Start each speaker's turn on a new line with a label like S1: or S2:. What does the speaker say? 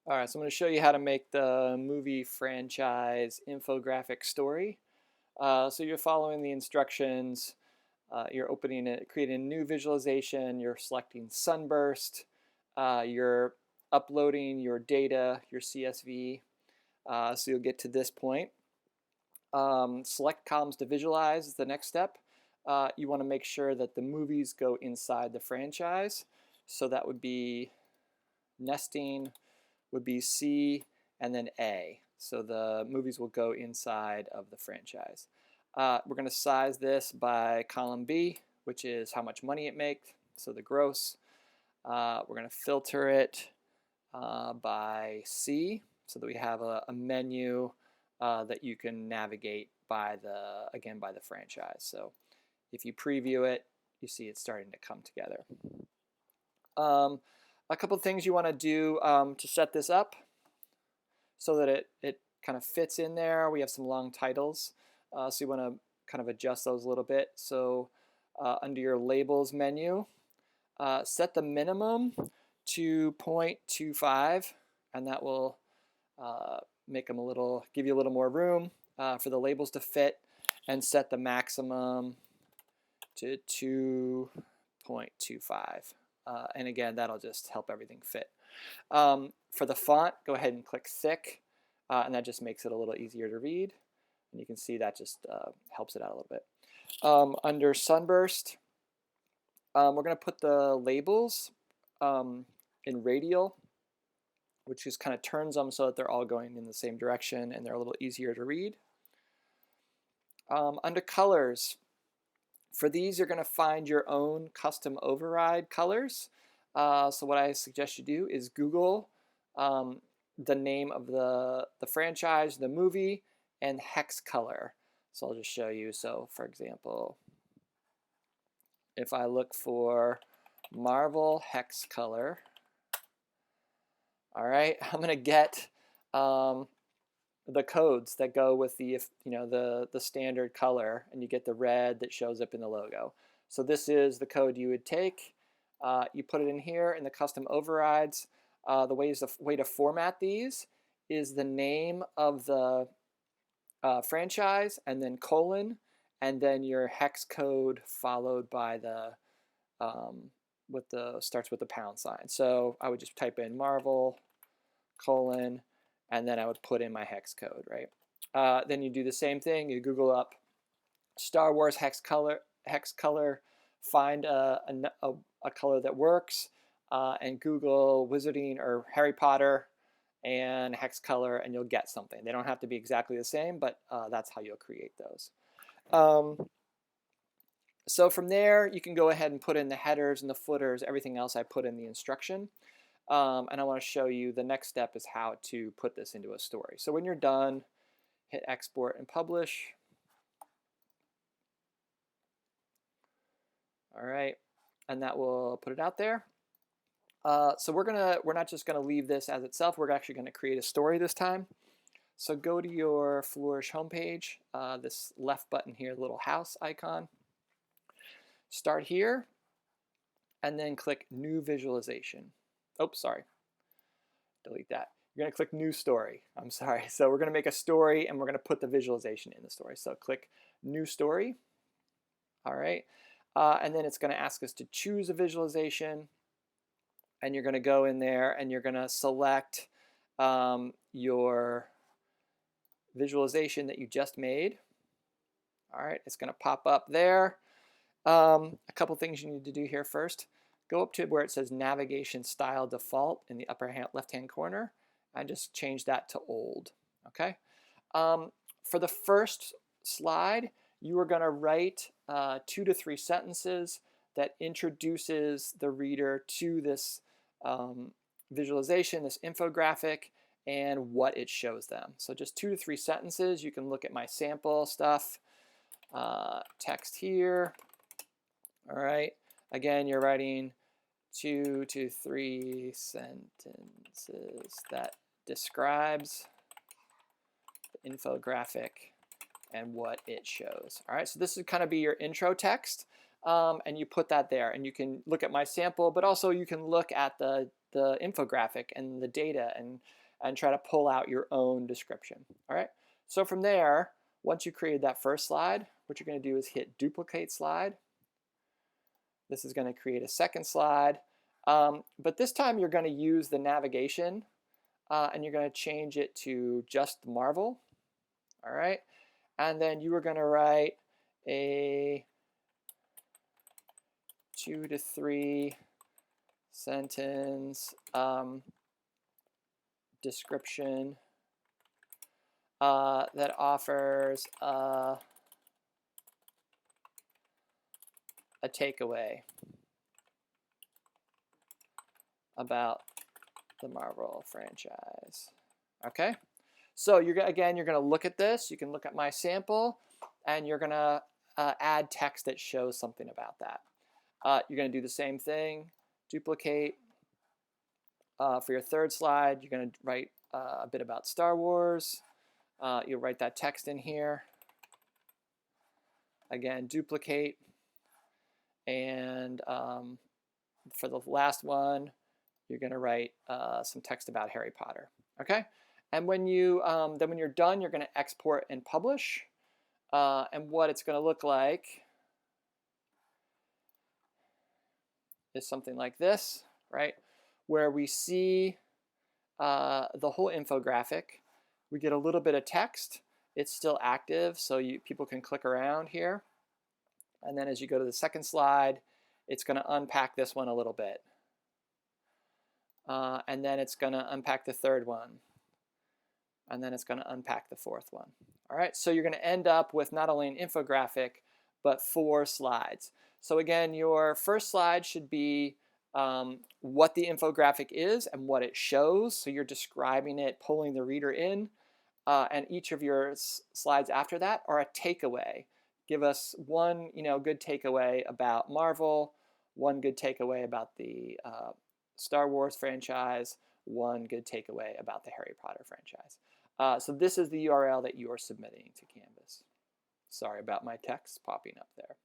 S1: All right, so I'm going to show you how to make the movie franchise infographic story. So you're following the instructions. You're opening it, creating a new visualization. You're selecting Sunburst. You're uploading your data, your CSV. So you'll get to this point. Select columns to visualize is the next step. You want to make sure that the movies go inside the franchise. So that would be nesting would be C and then A. So the movies will go inside of the franchise. We're going to size this by column B, which is how much money it makes, so the gross. We're going to filter it by C so that we have a menu that you can navigate by by the franchise. So if you preview it, you see it's starting to come together. A couple of things you want to do to set this up so that it kind of fits in there. We have some long titles, so you want to kind of adjust those a little bit. So under your labels menu, set the minimum to 0.25, and that will make them give you a little more room for the labels to fit, and set the maximum to 2.25. And again, that'll just help everything fit. For the font, go ahead and click thick, and that just makes it a little easier to read. And you can see that just helps it out a little bit. Under Sunburst, we're going to put the labels in radial, which just kind of turns them so that they're all going in the same direction and they're a little easier to read. Under colors, for these, you're going to find your own custom override colors. So what I suggest you do is Google the name of the franchise, the movie, and hex color. So I'll just show you. So for example, if I look for Marvel hex color, all right, I'm going to get the codes that go with the standard color, and you get the red that shows up in the logo. So this is the code you would take. You put it in here in the custom overrides. The way to format these is the name of the franchise and then colon, and then your hex code followed by the starts with the pound sign. So I would just type in Marvel colon, and then I would put in my hex code, right? Then you do the same thing. You Google up Star Wars hex color, find a color that works, and Google Wizarding or Harry Potter and hex color, and you'll get something. They don't have to be exactly the same, but that's how you'll create those. So from there, you can go ahead and put in the headers and the footers, everything else I put in the instruction. And I want to show you the next step is how to put this into a story. So when you're done, hit export and publish. All right, and that will put it out there. So we're not just gonna leave this as itself. We're actually gonna create a story this time. So go to your Flourish homepage. This left button here, the little house icon. Start here, and then click New Visualization. Oh, sorry. Delete that. You're going to click New Story. I'm sorry. So we're going to make a story, and we're going to put the visualization in the story. So click New Story. All right. And then it's going to ask us to choose a visualization. And you're going to go in there, and you're going to select your visualization that you just made. All right. It's going to pop up there. A couple things you need to do here first. Go up to where it says Navigation Style Default in the upper left-hand corner, and just change that to old. Okay. For the first slide, you are going to write 2 to 3 sentences that introduces the reader to this visualization, this infographic, and what it shows them. So just 2 to 3 sentences. You can look at my sample stuff. Text here. All right. Again, you're writing 2 to 3 sentences that describes the infographic and what it shows. All right. So this is kind of be your intro text, and you put that there, and you can look at my sample, but also you can look at the the infographic and the data and try to pull out your own description. All right. So from there, once you created that first slide, what you're going to do is hit duplicate slide. This is going to create a second slide. But this time you're going to use the navigation and you're going to change it to just Marvel. All right. And then you are going to write a 2 to 3 sentence description that offers a takeaway about the Marvel franchise. Okay, so you're going to look at this. You can look at my sample, and you're going to add text that shows something about that. You're going to do the same thing, duplicate. For your third slide, you're going to write a bit about Star Wars. You'll write that text in here. Again, duplicate. And for the last one, you're going to write some text about Harry Potter. Okay? And when you then when you're done, you're going to export and publish. And what it's going to look like is something like this, right? Where we see the whole infographic. We get a little bit of text. It's still active, so people can click around here. And then as you go to the second slide, it's going to unpack this one a little bit. And then it's going to unpack the third one. And then it's going to unpack the fourth one. All right, so you're going to end up with not only an infographic, but 4 slides. So again, your first slide should be what the infographic is and what it shows. So you're describing it, pulling the reader in. And each of your slides after that are a takeaway. Give us one good takeaway about Marvel, one good takeaway about the Star Wars franchise, one good takeaway about the Harry Potter franchise. So this is the URL that you are submitting to Canvas. Sorry about my text popping up there.